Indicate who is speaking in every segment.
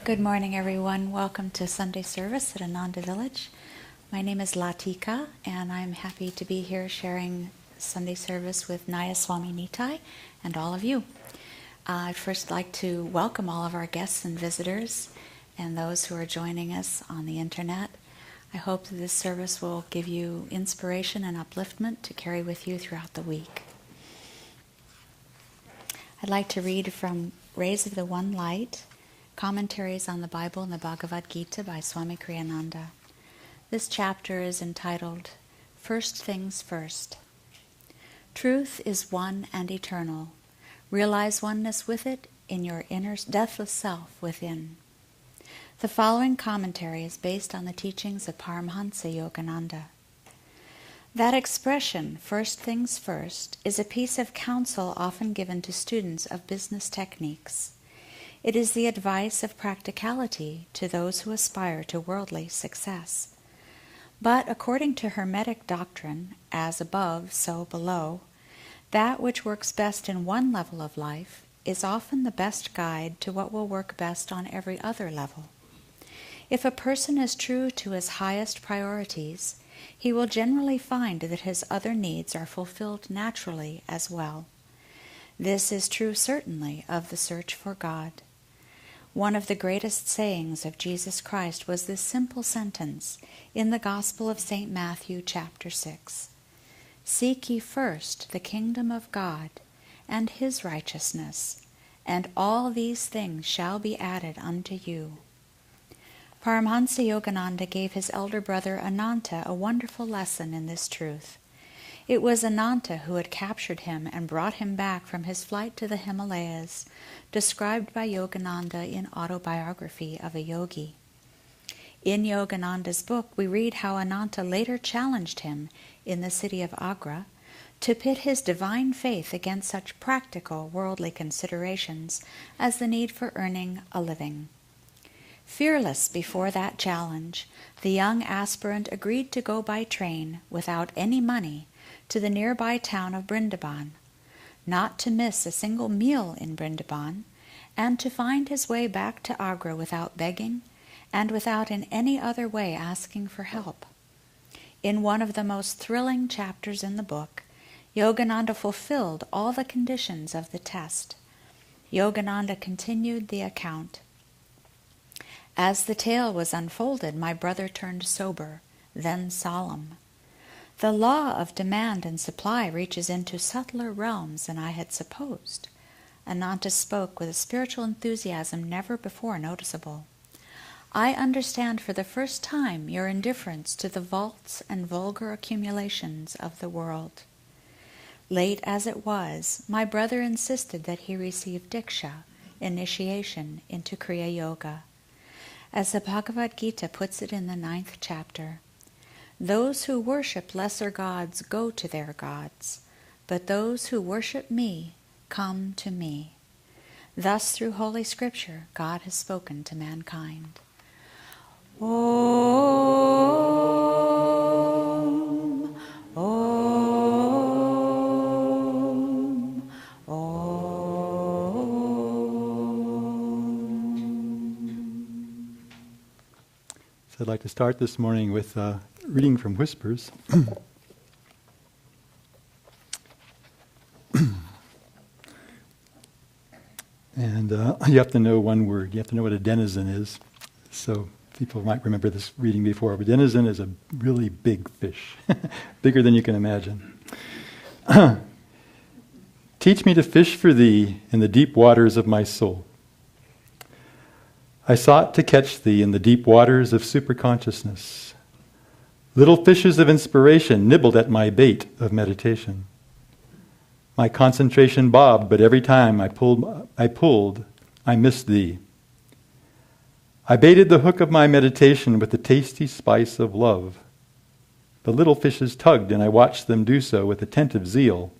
Speaker 1: Good morning, everyone. Welcome to Sunday service at Ananda Village. My name is Latika, and I'm happy to be here sharing Sunday service with Nayaswami Nitai and all of you. I'd first like to welcome all of our guests and visitors and those who are joining us on the internet. I hope that this service will give you inspiration and upliftment to carry with you throughout the week. I'd like to read from Rays of the One Light, Commentaries on the Bible and the Bhagavad Gita by Swami Kriyananda. This chapter is entitled, First Things First. Truth is one and eternal. Realize oneness with it in your inner deathless self within. The following commentary is based on the teachings of Paramhansa Yogananda. That expression, first things first, is a piece of counsel often given to students of business techniques. It is the advice of practicality to those who aspire to worldly success. But according to Hermetic doctrine, as above, so below, that which works best in one level of life is often the best guide to what will work best on every other level. If a person is true to his highest priorities, he will generally find that his other needs are fulfilled naturally as well. This is true certainly of the search for God. One of the greatest sayings of Jesus Christ was this simple sentence in the Gospel of St. Matthew, chapter 6. Seek ye first the kingdom of God and his righteousness, and all these things shall be added unto you. Paramhansa Yogananda gave his elder brother Ananta a wonderful lesson in this truth. It was Ananta who had captured him and brought him back from his flight to the Himalayas, described by Yogananda in Autobiography of a Yogi. In Yogananda's book, we read how Ananta later challenged him in the city of Agra to pit his divine faith against such practical worldly considerations as the need for earning a living. Fearless before that challenge, the young aspirant agreed to go by train without any money to the nearby town of Brindaban, not to miss a single meal in Brindaban, and to find his way back to Agra without begging and without in any other way asking for help. In one of the most thrilling chapters in the book, Yogananda fulfilled all the conditions of the test. Yogananda continued the account. As the tale was unfolded, my brother turned sober, then solemn. The law of demand and supply reaches into subtler realms than I had supposed. Ananta spoke with a spiritual enthusiasm never before noticeable. I understand for the first time your indifference to the vaults and vulgar accumulations of the world. Late as it was, my brother insisted that he receive Diksha, initiation into Kriya Yoga. As the Bhagavad Gita puts it in the 9th chapter, those who worship lesser gods go to their gods, but those who worship me come to me. Thus, through Holy Scripture, God has spoken to mankind. Om, Om, Om.
Speaker 2: So I'd like to start this morning with reading from Whispers. And you have to know one word. You have to know what a denizen is. So people might remember this reading before. But denizen is a really big fish, bigger than you can imagine. Teach me to fish for thee in the deep waters of my soul. I sought to catch thee in the deep waters of superconsciousness. Little fishes of inspiration nibbled at my bait of meditation. My concentration bobbed, but every time I pulled, I missed thee. I baited the hook of my meditation with the tasty spice of love. The little fishes tugged, and I watched them do so with attentive zeal.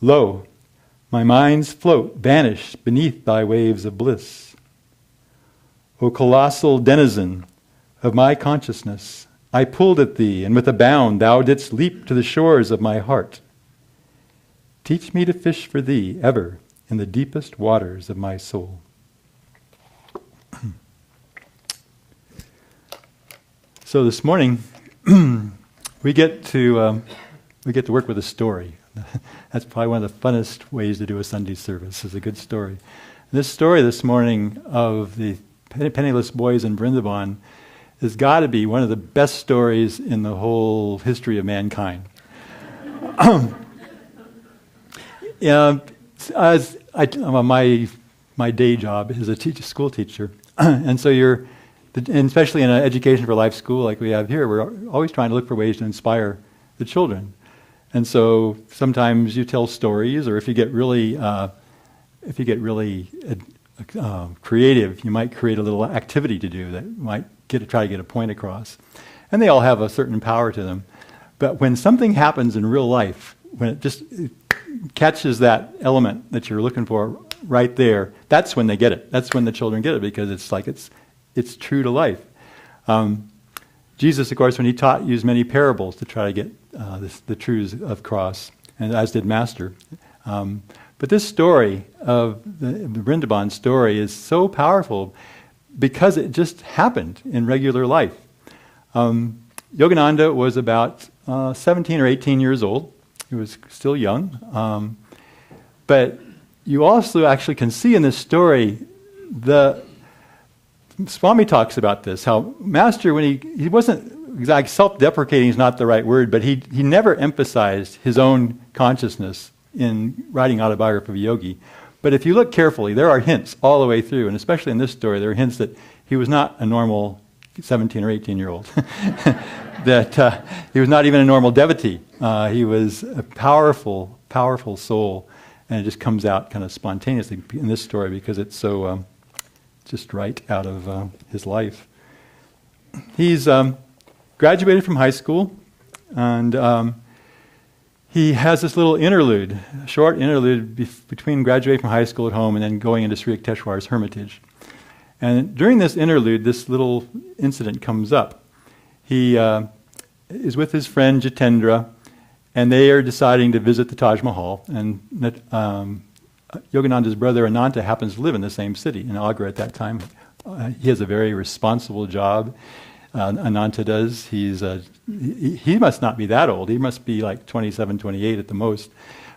Speaker 2: Lo, my mind's float vanished beneath thy waves of bliss. O colossal denizen of my consciousness, I pulled at thee, and with a bound thou didst leap to the shores of my heart. Teach me to fish for thee ever in the deepest waters of my soul. So this morning, we get to work with a story. That's probably one of the funnest ways to do a Sunday service, is a good story. This story this morning of the penniless boys in Vrindavan has got to be one of the best stories in the whole history of mankind. My day job is a school teacher, and so and especially in an education for life school like we have here, we're always trying to look for ways to inspire the children. And so sometimes you tell stories, or if you get really creative, you might create a little activity to do that might try to get a point across. And they all have a certain power to them. But when something happens in real life, when it catches that element that you're looking for right there, that's when they get it. That's when the children get it, because it's true to life. Jesus, of course, when he taught, used many parables to try to get the truths across, and as did Master. But this story of the Vrindavan story is so powerful because it just happened in regular life. Yogananda was about 17 or 18 years old. He was still young. But you also actually can see in this story, Swami talks about this, how Master, when he wasn't exactly self-deprecating is not the right word, but he never emphasized his own consciousness in writing Autobiography of a Yogi. But if you look carefully, there are hints all the way through, and especially in this story, there are hints that he was not a normal 17 or 18-year-old. That he was not even a normal devotee. He was a powerful, powerful soul, and it just comes out kind of spontaneously in this story because it's so just right out of his life. He's graduated from high school, and he has this little interlude, a short interlude between graduating from high school at home and then going into Sri Yukteswar's hermitage. And during this interlude, this little incident comes up. He is with his friend Jitendra, and they are deciding to visit the Taj Mahal. And Yogananda's brother Ananta happens to live in the same city, in Agra at that time. He has a very responsible job. Ananta does. He must not be that old. He must be like 27, 28 at the most.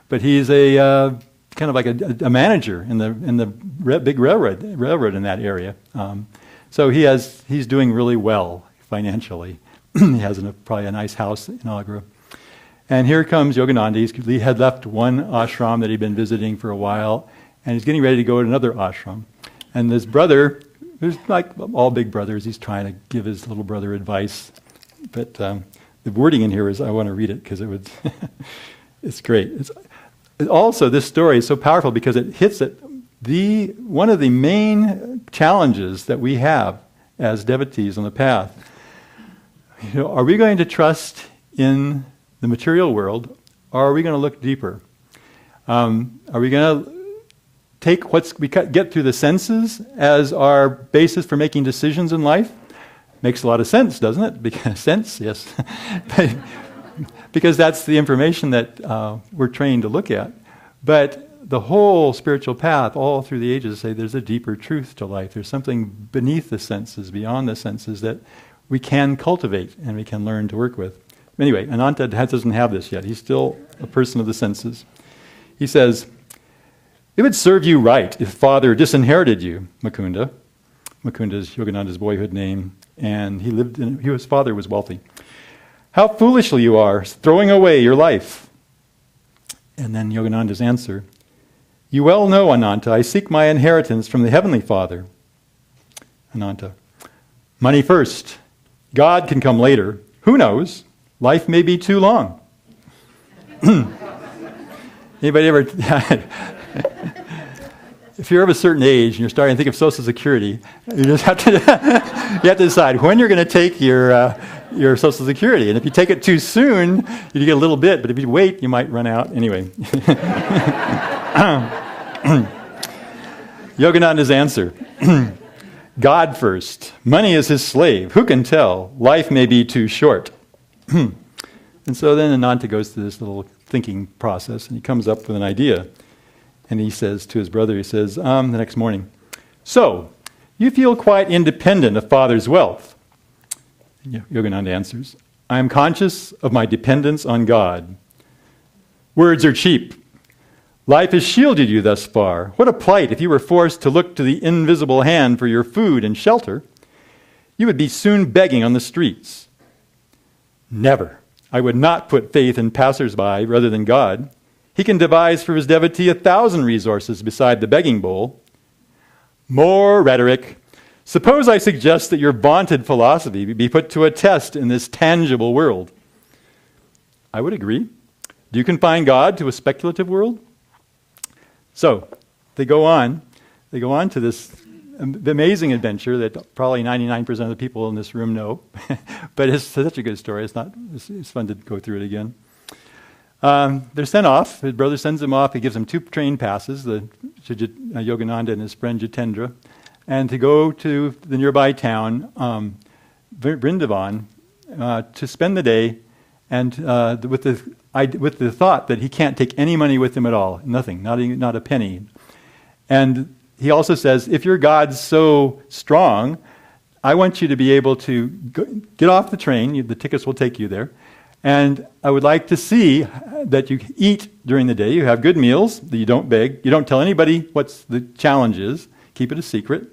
Speaker 2: But he's a kind of like a manager in the big railroad in that area. So he's doing really well financially. He has probably a nice house in Agra. And here comes Yogananda. He had left one ashram that he'd been visiting for a while, and he's getting ready to go to another ashram. And this brother, who's like all big brothers, he's trying to give his little brother advice. But the wording in here I want to read it because it's great. Also, this story is so powerful because it hits at one of the main challenges that we have as devotees on the path. Are we going to trust in the material world, or are we going to look deeper? Are we going to take we get through the senses as our basis for making decisions in life? Makes a lot of sense, doesn't it? Yes. Because that's the information that we're trained to look at. But the whole spiritual path, all through the ages, say there's a deeper truth to life. There's something beneath the senses, beyond the senses, that we can cultivate and we can learn to work with. Anyway, Ananta doesn't have this yet. He's still a person of the senses. He says, "It would serve you right if Father disinherited you, Mukunda." Mukunda is Yogananda's boyhood name, and his father was wealthy. "How foolishly you are, throwing away your life." And then Yogananda's answer, "You well know, Ananta, I seek my inheritance from the Heavenly Father." Ananta, "Money first. God can come later. Who knows? Life may be too long." Anybody ever... If you're of a certain age and you're starting to think of Social Security, you just have to you have to decide when you're going to take your Social Security. And if you take it too soon, you get a little bit, but if you wait, you might run out. Anyway. Yogananda's answer. God first. Money is his slave. Who can tell? Life may be too short. And so then Ananta goes through this little thinking process, and he comes up with an idea. And he says to his brother, the next morning, "So, you feel quite independent of Father's wealth?" Yogananda answers, "I am conscious of my dependence on God." "Words are cheap. Life has shielded you thus far. What a plight if you were forced to look to the invisible hand for your food and shelter. You would be soon begging on the streets." "Never. I would not put faith in passers-by rather than God. He can devise for his devotee 1,000 resources beside the begging bowl." "More rhetoric. Suppose I suggest that your vaunted philosophy be put to a test in this tangible world." "I would agree. Do you confine God to a speculative world?" So, they go on to this amazing adventure that probably 99% of the people in this room know. But it's such a good story. It's fun to go through it again. They're sent off. His brother sends them off. He gives them 2 train passes, Yogananda and his friend Jitendra, and to go to the nearby town, Vrindavan, to spend the day, and with the thought that he can't take any money with him at all, nothing, not a penny. And he also says, if your God's so strong, I want you to be able to get off the train. The tickets will take you there. And I would like to see that you eat during the day. You have good meals, that you don't beg. You don't tell anybody what the challenge is. Keep it a secret.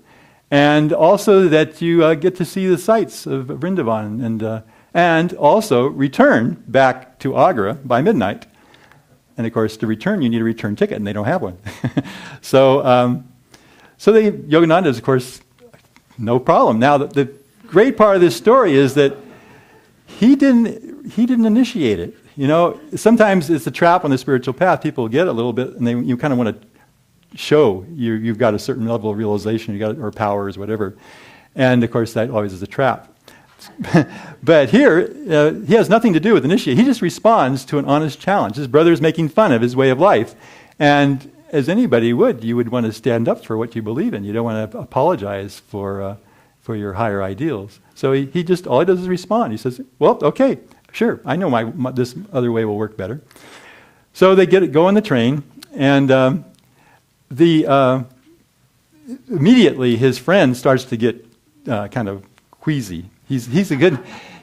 Speaker 2: And also that you get to see the sights of Vrindavan. And also return back to Agra by midnight. And of course, to return, you need a return ticket, and they don't have one. So Yogananda is, of course, no problem. Now, the great part of this story is that he didn't initiate it. You know, sometimes it's a trap on the spiritual path. People get a little bit, and you kind of want to show you've got a certain level of realization, or powers, whatever. And of course, that always is a trap. But here, he has nothing to do with initiate. He just responds to an honest challenge. His brother is making fun of his way of life. And as anybody would, you would want to stand up for what you believe in. You don't want to apologize for your higher ideals. So he just, all he does is respond. He says, well, okay, sure, I know this other way will work better. So they go on the train, and immediately his friend starts to get kind of queasy.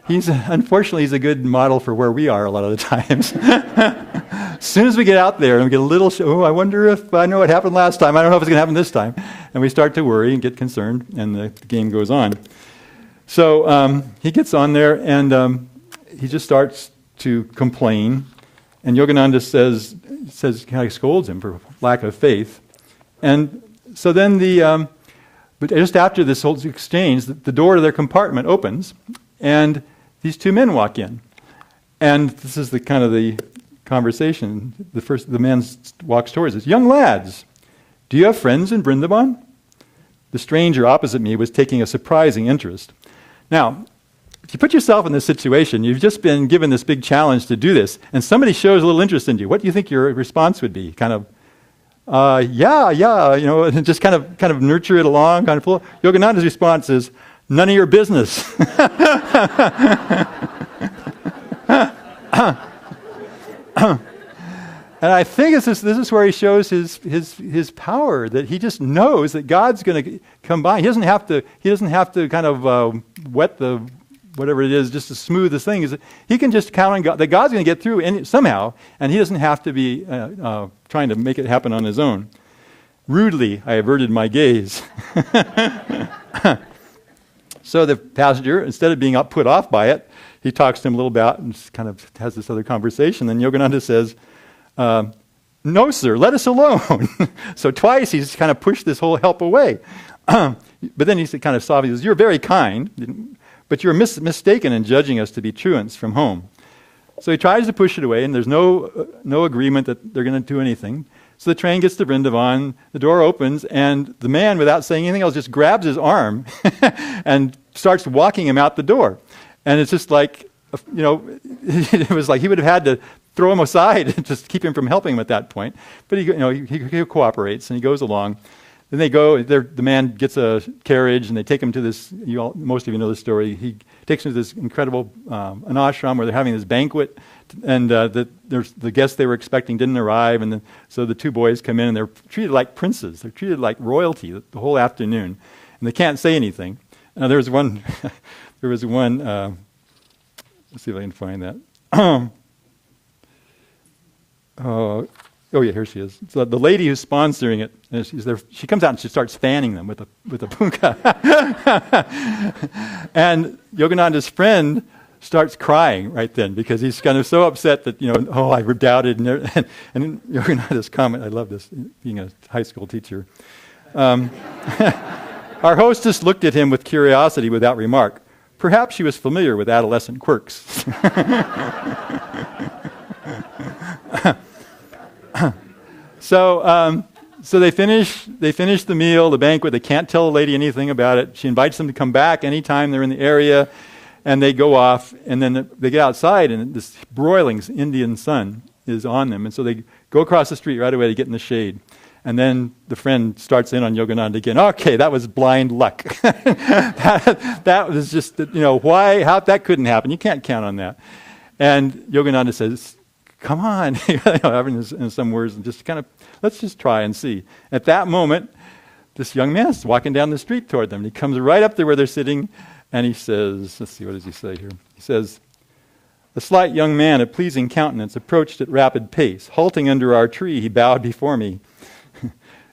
Speaker 2: Unfortunately, he's a good model for where we are a lot of the times. As soon as we get out there and we get a little, I wonder if I know what happened last time. I don't know if it's going to happen this time. And we start to worry and get concerned, and the game goes on. So he gets on there, and he just starts to complain. And Yogananda says kind of scolds him for lack of faith. And so then but just after this whole exchange, the door to their compartment opens, and these two men walk in. And this is the kind of the conversation. The man walks towards us. Young lads, do you have friends in Vrindavan? The stranger opposite me was taking a surprising interest. Now, if you put yourself in this situation, you've just been given this big challenge to do this, and somebody shows a little interest in you. What do you think your response would be? Kind of, yeah, and just kind of nurture it along, kind of full. Yogananda's response is, none of your business. And I think this is where he shows his power, that he just knows that God's going to come by. He doesn't have to kind of wet the whatever it is just to smooth the thing. He can just count on God, that God's going to get through somehow, and he doesn't have to be trying to make it happen on his own. Rudely, I averted my gaze. So the passenger, instead of being put off by it, he talks to him a little about and kind of has this other conversation. Then Yogananda says, no, sir, let us alone. So twice he's kind of pushed this whole help away. But then he's kind of soft. He says, you're very kind, but you're mistaken in judging us to be truants from home. So he tries to push it away, and there's no agreement that they're going to do anything. So the train gets to Vrindavan, the door opens, and the man, without saying anything else, just grabs his arm and starts walking him out the door. And it's just like, it was like he would have had to throw him aside and just keep him from helping him at that point. But he cooperates, and he goes along. Then they go, the man gets a carriage, and they take him to this, most of you know the story, he takes him to this incredible an ashram where they're having this banquet, and the guests they were expecting didn't arrive, and so the two boys come in, and they're treated like princes. They're treated like royalty the whole afternoon, and they can't say anything. There was one, let's see if I can find that. Oh yeah, here she is. So the lady who's sponsoring it, she's there, she comes out and she starts fanning them with a punka. And Yogananda's friend starts crying right then because he's kind of so upset that I doubted and Yogananda's comment. I love this, being a high school teacher. Our hostess looked at him with curiosity without remark. Perhaps she was familiar with adolescent quirks. So they finish the meal, the banquet. They can't tell the lady anything about it. She invites them to come back anytime they're in the area, and they go off. And then they get outside, and this broiling Indian sun is on them. And so they go across the street right away to get in the shade. And then the friend starts in on Yogananda again. Okay, that was blind luck. that was just, why? How that couldn't happen. You can't count on that. And Yogananda says, come on, in some words, and just kind of, let's just try and see. At that moment, this young man is walking down the street toward them. He comes right up there where they're sitting, and he says, let's see, what does he say here? He says, a slight young man of pleasing countenance approached at rapid pace. Halting under our tree, he bowed before me.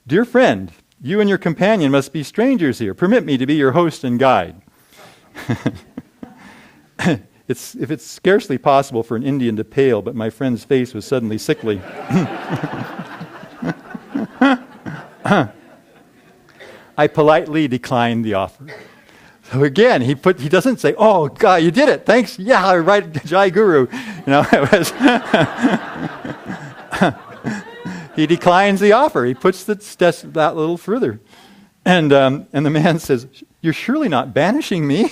Speaker 2: Dear friend, you and your companion must be strangers here. Permit me to be your host and guide. if it's scarcely possible for an Indian to pale, but my friend's face was suddenly sickly. I politely declined the offer. So again, he doesn't say, "Oh God, you did it! Thanks, yeah, right, Jai Guru." It was he declines the offer. He puts the test that little further, and the man says, "You're surely not banishing me."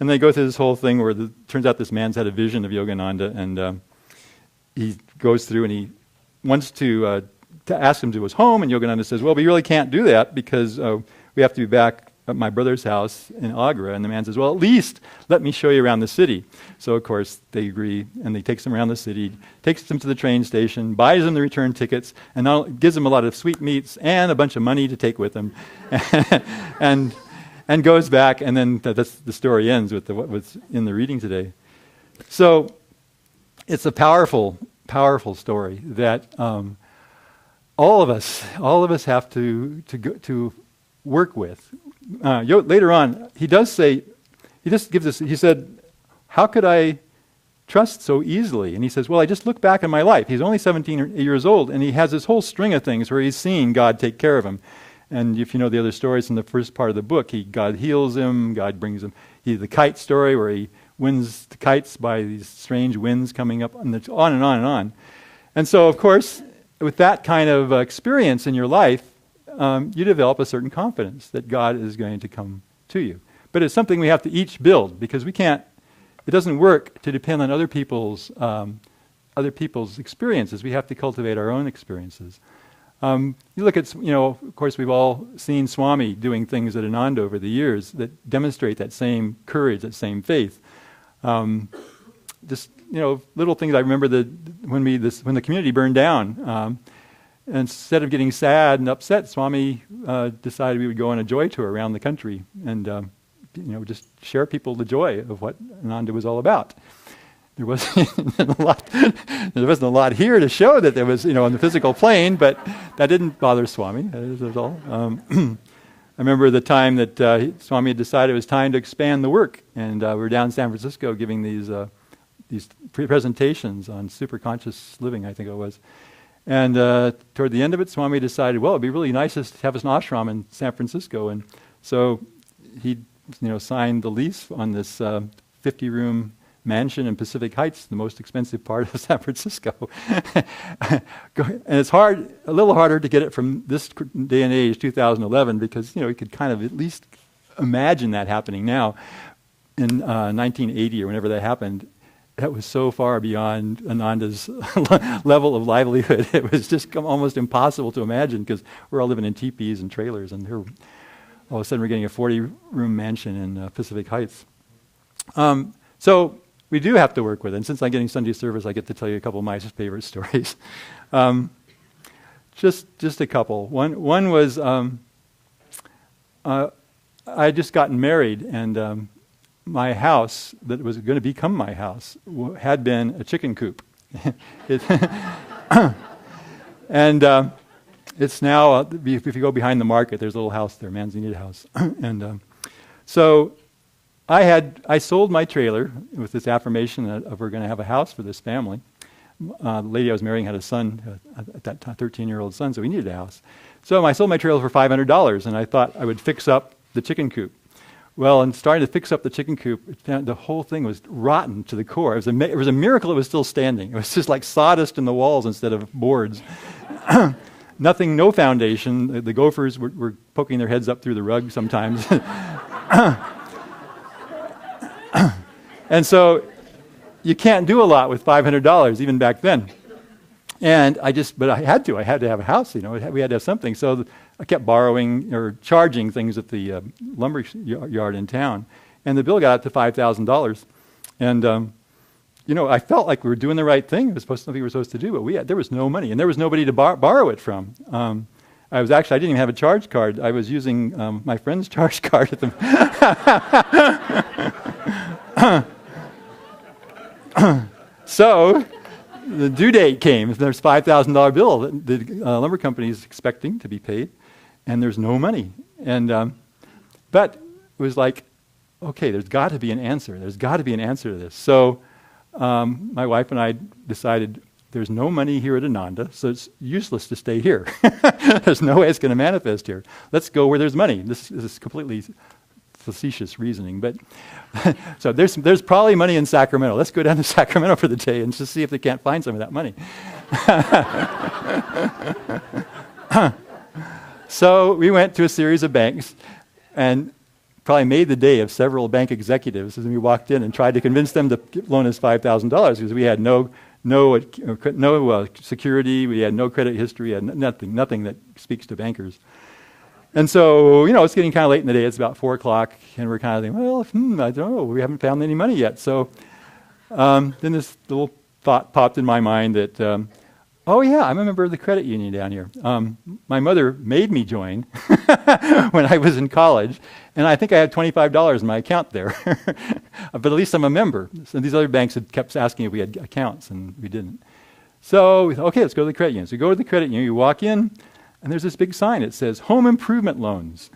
Speaker 2: And they go through this whole thing where turns out this man's had a vision of Yogananda, and he goes through and he wants to ask him to his home, and Yogananda says, "Well, we really can't do that because we have to be back at my brother's house in Agra." And the man says, "Well, at least let me show you around the city." So, of course, they agree, and he takes them around the city, takes them to the train station, buys them the return tickets, and gives them a lot of sweetmeats and a bunch of money to take with them, and goes back, and then the story ends with what was in the reading today. So it's a powerful, powerful story that all of us have to work with. Later on, he said, "How could I trust so easily?" And he says, "Well, I just look back on my life." He's only 17 years old, and he has this whole string of things where he's seen God take care of him. And if you know the other stories in the first part of the book, God heals him, God brings him. The kite story where he wins the kites by these strange winds coming up, and it's on and on and on. And so, of course, with that kind of experience in your life, you develop a certain confidence that God is going to come to you. But it's something we have to each build, because it doesn't work to depend on other people's experiences. We have to cultivate our own experiences. You look at, of course, we've all seen Swami doing things at Ananda over the years that demonstrate that same courage, that same faith. Just, little things. I remember when the community burned down, instead of getting sad and upset, Swami decided we would go on a joy tour around the country and, just share people the joy of what Ananda was all about. There wasn't a lot here to show that there was, on the physical plane, but that didn't bother Swami. That was all. I remember the time that Swami had decided it was time to expand the work, and we were down in San Francisco giving these presentations on superconscious living, I think it was. And toward the end of it, Swami decided, well, it'd be really nice to have us an ashram in San Francisco, and so he, signed the lease on this 50-room mansion in Pacific Heights, the most expensive part of San Francisco. And it's a little harder to get it from this day and age, 2011, because, you could kind of at least imagine that happening now. In 1980 or whenever that happened, that was so far beyond Ananda's level of livelihood. It was just almost impossible to imagine, because we're all living in teepees and trailers, and here, all of a sudden we're getting a 40-room mansion in Pacific Heights. So we do have to work with it. And since I'm getting Sunday service, I get to tell you a couple of my favorite stories. Just a couple. One was I had just gotten married, and my house that was going to become my house had been a chicken coop. And it's now, if you go behind the market, there's a little house there, Manzanita House. And so I sold my trailer with this affirmation that we're going to have a house for this family. The lady I was marrying had a son, at that time, 13-year-old son, so we needed a house. So I sold my trailer for $500, and I thought I would fix up the chicken coop. Well, in starting to fix up the chicken coop, the whole thing was rotten to the core. It was a miracle it was still standing. It was just like sawdust in the walls instead of boards. Nothing, no foundation. The gophers were poking their heads up through the rug sometimes. And so you can't do a lot with $500, even back then. And but I had to have a house, we had to have something. So I kept borrowing or charging things at the lumber yard in town. And the bill got up to $5,000. And, I felt like we were doing the right thing. It was something we were supposed to do, but there was no money, and there was nobody to borrow it from. I didn't even have a charge card. I was using my friend's charge card at the So the due date came. There's a $5,000 bill that the lumber company is expecting to be paid, and there's no money. And but it was like okay, there's got to be an answer. There's got to be an answer to this. So my wife and I decided there's no money here at Ananda, so it's useless to stay here. There's no way it's going to manifest here. Let's go where there's money. This is completely facetious reasoning, but so there's probably money in Sacramento. Let's go down to Sacramento for the day and just see if they can't find some of that money. So we went to a series of banks and probably made the day of several bank executives as we walked in and tried to convince them to loan us $5,000 because we had no security, we had no credit history, had nothing that speaks to bankers. And so, it's getting kind of late in the day. It's about 4 o'clock, and we're kind of thinking, well, I don't know. We haven't found any money yet. So then this little thought popped in my mind that, oh, yeah, I'm a member of the credit union down here. My mother made me join when I was in college, and I think I had $25 in my account there. But at least I'm a member. So these other banks had kept asking if we had accounts, and we didn't. So we thought, okay, let's go to the credit union. So we go to the credit union. You walk in, and there's this big sign. It says, Home Improvement Loans.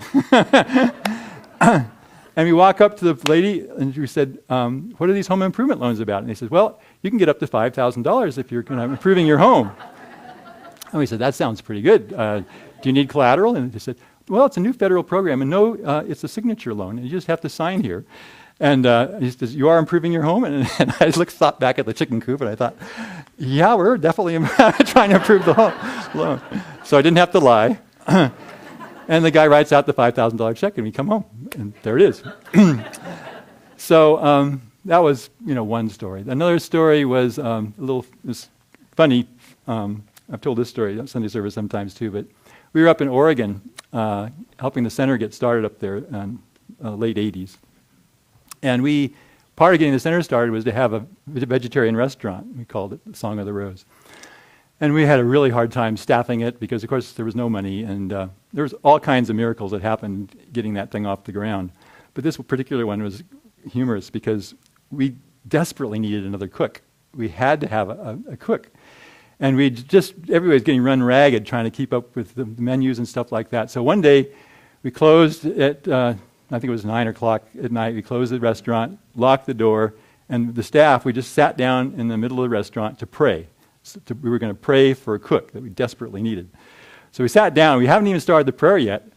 Speaker 2: And we walk up to the lady, and we said, what are these home improvement loans about? And they said, well, you can get up to $5,000 if you're improving your home. And we said, that sounds pretty good. Do you need collateral? And they said, well, it's a new federal program, and no, it's a signature loan, and you just have to sign here. And he says, you are improving your home? And I thought back at the chicken coop, and I thought, yeah, we're definitely trying to improve the loan. So I didn't have to lie. And the guy writes out the $5,000 check, and we come home, and there it is. So that was, one story. Another story was it's funny. I've told this story at Sunday service sometimes too, but we were up in Oregon helping the center get started up there in late 80s. And part of getting the center started was to have a vegetarian restaurant. We called it the Song of the Rose. And we had a really hard time staffing it because, of course, there was no money, and there was all kinds of miracles that happened getting that thing off the ground. But this particular one was humorous because we desperately needed another cook. We had to have a cook. And everybody was getting run ragged trying to keep up with the menus and stuff like that. So one day, we closed at, I think it was 9 o'clock at night, we closed the restaurant, locked the door, and the staff, we just sat down in the middle of the restaurant to pray. We were going to pray for a cook that we desperately needed. So we sat down. We haven't even started the prayer yet,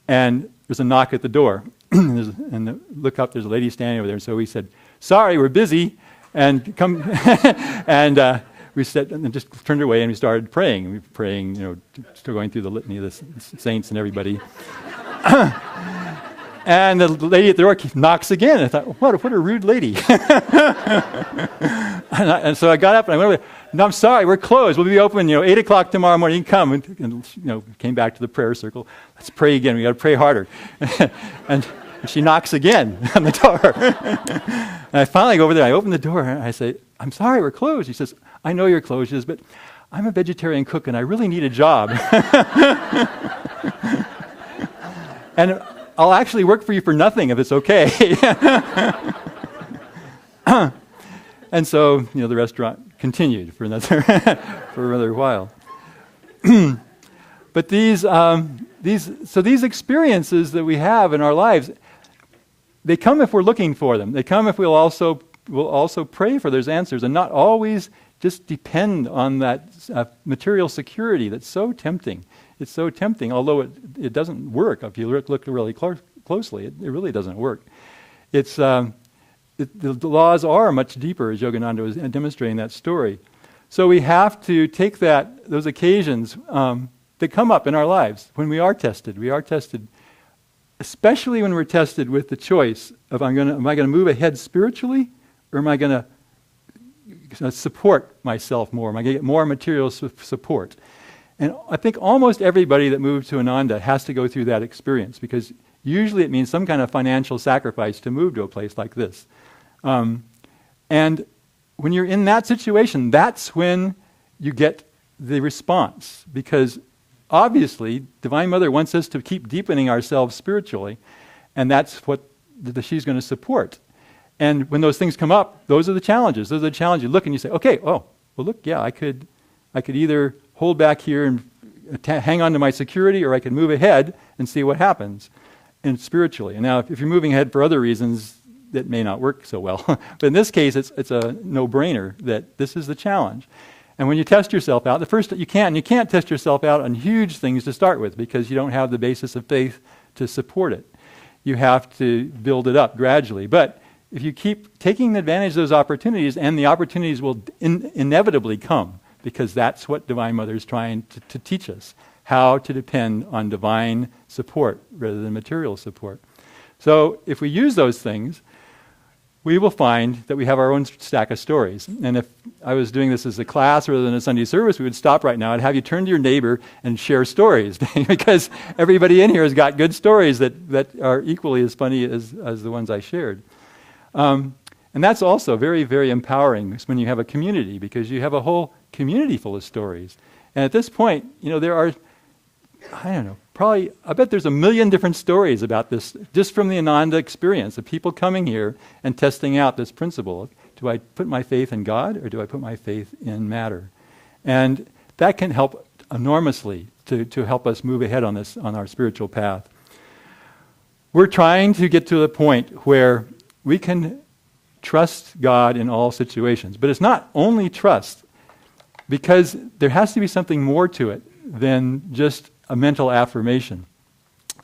Speaker 2: and there's a knock at the door. And look up, there's a lady standing over there. And so we said, sorry, we're busy, and come. And we said, and just turned away, and we started praying. We were praying, still going through the litany of the saints and everybody. And the lady at the door knocks again. I thought, what a rude lady. And so I got up and I went over there. No, I'm sorry, we're closed. We'll be open, 8 o'clock tomorrow morning. You can come. And came back to the prayer circle. Let's pray again. We got to pray harder. And she knocks again on the door. And I finally go over there. I open the door and I say, I'm sorry, we're closed. She says, I know you're closed. She says, but I'm a vegetarian cook and I really need a job. And I'll actually work for you for nothing if it's okay. And so, the restaurant continued for another while. But these experiences that we have in our lives, they come if we're looking for them. They come if we'll also pray for those answers and not always just depend on that material security that's so tempting. It's so tempting, although it doesn't work. If you look really closely, it really doesn't work. The laws are much deeper, as Yogananda was demonstrating that story. So we have to take those occasions that come up in our lives when we are tested. We are tested, especially when we're tested with the choice of am I going to move ahead spiritually, or am I going to support myself more? Am I going to get more material support? And I think almost everybody that moves to Ananda has to go through that experience, because usually it means some kind of financial sacrifice to move to a place like this. And when you're in that situation, that's when you get the response, because obviously Divine Mother wants us to keep deepening ourselves spiritually, and that's what she's going to support. And when those things come up, those are the challenges. Those are the challenges. You look and you say, okay, I could either hold back here and hang on to my security, or I can move ahead and see what happens, and spiritually. And now, if you're moving ahead for other reasons, that may not work so well. But in this case, it's a no-brainer that this is the challenge. And when you test yourself out, the first you can't test yourself out on huge things to start with because you don't have the basis of faith to support it. You have to build it up gradually. But if you keep taking advantage of those opportunities, and the opportunities will inevitably come, because that's what Divine Mother is trying to teach us, how to depend on divine support rather than material support. So if we use those things, we will find that we have our own stack of stories. And if I was doing this as a class rather than a Sunday service, we would stop right now and have you turn to your neighbor and share stories, because everybody in here has got good stories that are equally as funny as the ones I shared. And that's also very, very empowering when you have a community, because you have a whole community full of stories. And at this point, there are, I bet there's 1 million different stories about this, just from the Ananda experience, of people coming here and testing out this principle. Do I put my faith in God, or do I put my faith in matter? And that can help enormously to help us move ahead on our spiritual path. We're trying to get to the point where we can trust God in all situations. But it's not only trust, because there has to be something more to it than just a mental affirmation.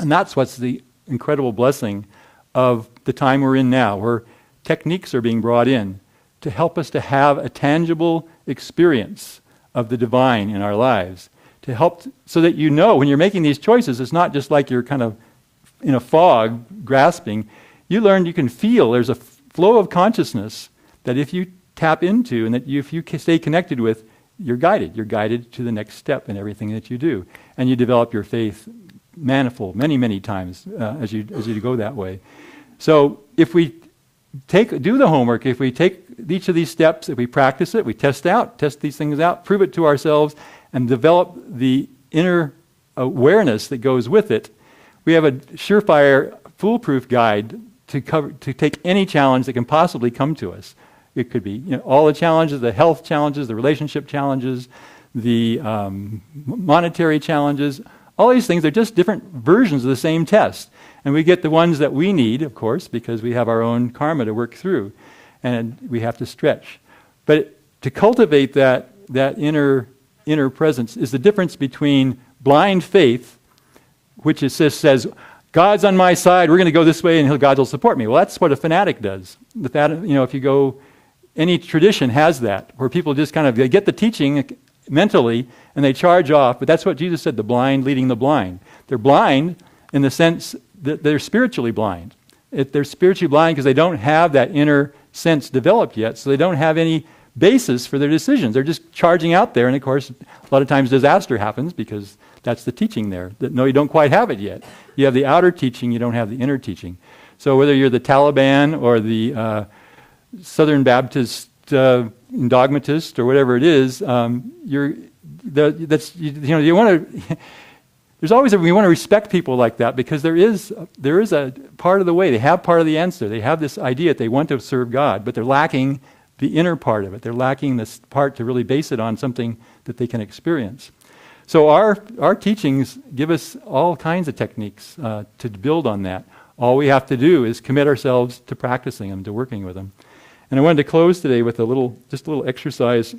Speaker 2: And that's what's the incredible blessing of the time we're in now, where techniques are being brought in to help us to have a tangible experience of the divine in our lives, to help so that when you're making these choices, it's not just like you're kind of in a fog grasping. You learn you can feel there's a flow of consciousness that if you tap into and that if you stay connected with, you're guided. You're guided to the next step in everything that you do. And you develop your faith many, many times as you go that way. So if we do the homework, if we take each of these steps, if we practice it, we test these things out, prove it to ourselves, and develop the inner awareness that goes with it, we have a surefire, foolproof guide to take any challenge that can possibly come to us. It could be all the challenges, the health challenges, the relationship challenges, the monetary challenges. All these things are just different versions of the same test. And we get the ones that we need, of course, because we have our own karma to work through. And we have to stretch. But to cultivate that inner presence is the difference between blind faith, which says, God's on my side, we're going to go this way and God will support me. Well, that's what a fanatic does. If you go, any tradition has that, where people just they get the teaching mentally and they charge off, but that's what Jesus said, the blind leading the blind. They're blind in the sense that they're spiritually blind. They're spiritually blind because they don't have that inner sense developed yet, so they don't have any basis for their decisions. They're just charging out there, and of course, a lot of times disaster happens because that's the teaching there. That no, you don't quite have it yet. You have the outer teaching, you don't have the inner teaching. So whether you're the Taliban or the Southern Baptist dogmatist or whatever it is, you want to. There's always we want to respect people like that, because there is a part of the way. They have part of the answer. They have this idea that they want to serve God, but they're lacking the inner part of it. They're lacking this part to really base it on something that they can experience. So our teachings give us all kinds of techniques to build on that. All we have to do is commit ourselves to practicing them, to working with them. And I wanted to close today with a little exercise.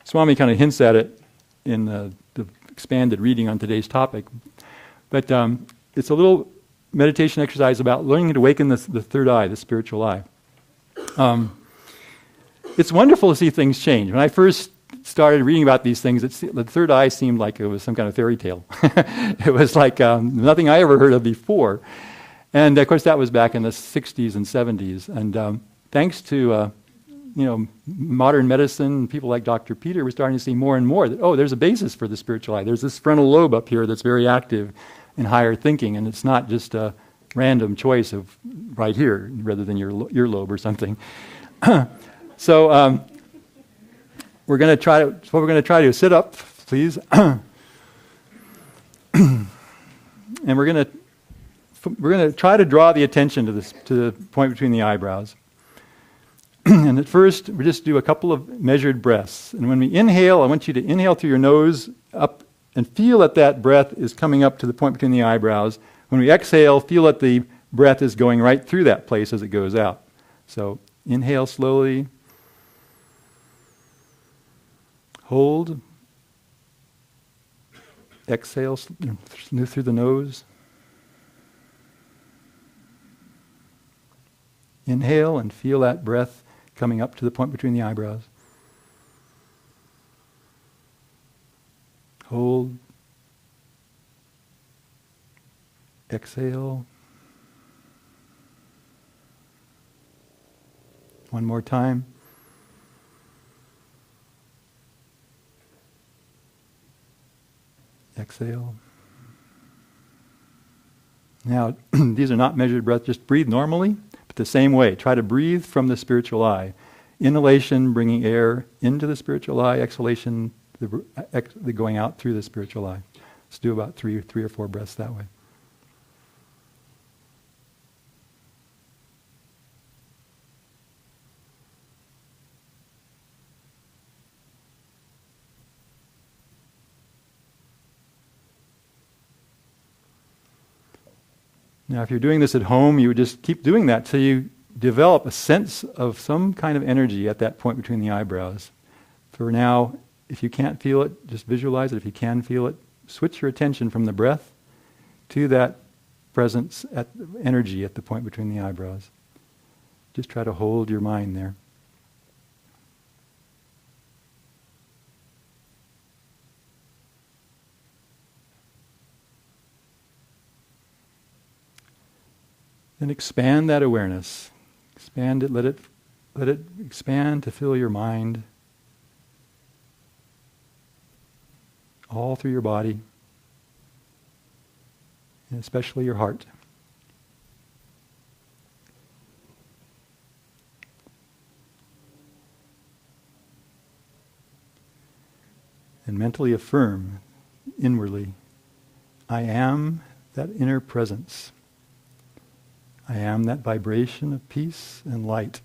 Speaker 2: Swami kind of hints at it in the expanded reading on today's topic. But it's a little meditation exercise about learning to awaken the third eye, the spiritual eye. It's wonderful to see things change. When I first started reading about these things, the third eye seemed like it was some kind of fairy tale. It was like nothing I ever heard of before. And of course that was back in the 60s and 70s. And thanks to modern medicine, people like Dr. Peter, we're starting to see more and more that, there's a basis for the spiritual eye. There's this frontal lobe up here that's very active in higher thinking, and it's not just a random choice of right here rather than your earlobe or something. So we're going to try to sit up, please, and we're going to try to draw the attention to the point between the eyebrows. And at first, we just do a couple of measured breaths. And when we inhale, I want you to inhale through your nose up and feel that breath is coming up to the point between the eyebrows. When we exhale, feel that the breath is going right through that place as it goes out. So inhale slowly. Hold. Exhale through the nose. Inhale and feel that breath coming up to the point between the eyebrows. Hold. Exhale. One more time. Exhale. Now, these are not measured breaths. Just breathe normally, but the same way. Try to breathe from the spiritual eye. Inhalation, bringing air into the spiritual eye. Exhalation, the going out through the spiritual eye. Let's do about three or four breaths that way. Now, if you're doing this at home, you would just keep doing that till you develop a sense of some kind of energy at that point between the eyebrows. For now, if you can't feel it, just visualize it. If you can feel it, switch your attention from the breath to that presence, at energy at the point between the eyebrows. Just try to hold your mind there. Then expand that awareness. Expand it, let it expand to fill your mind. All through your body. And especially your heart. And mentally affirm inwardly, I am that inner presence. I am that vibration of peace and light.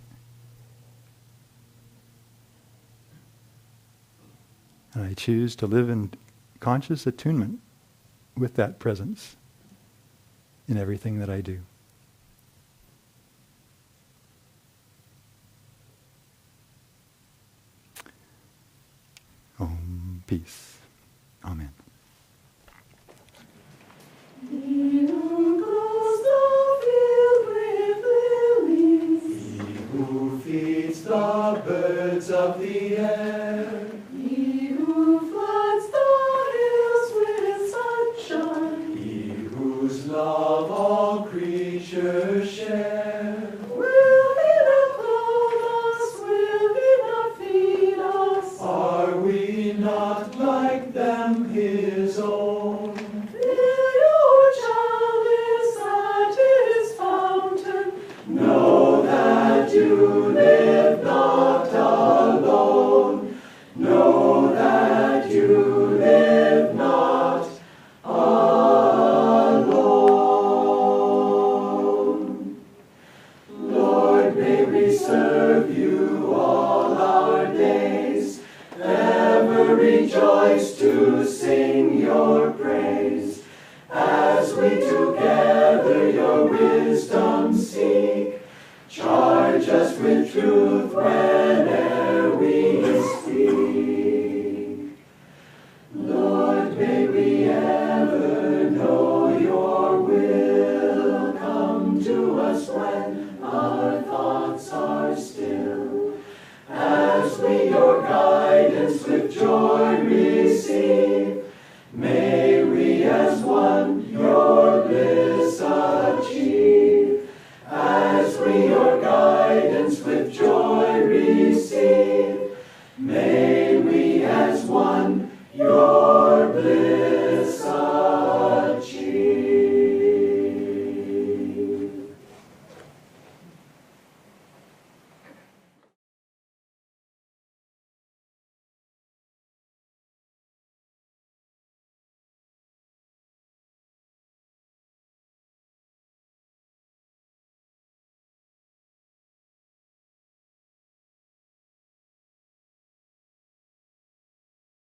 Speaker 2: And I choose to live in conscious attunement with that presence in everything that I do. Om, peace. Amen.
Speaker 3: The birds of the air. He who floods the hills with sunshine. He whose love all creatures share. Will he not clothe us? Will he not feed us? Are we not like them, his own? Fill your chalice at his fountain. Know that you live not alone. Know that you live not alone. Lord, may we serve you all our days, ever rejoice to sing your praise, as we together your wisdom seek. Charge us with truth whene'er we speak. Lord, may we ever know your will. Come to us when our thoughts are still, as we your guidance with joy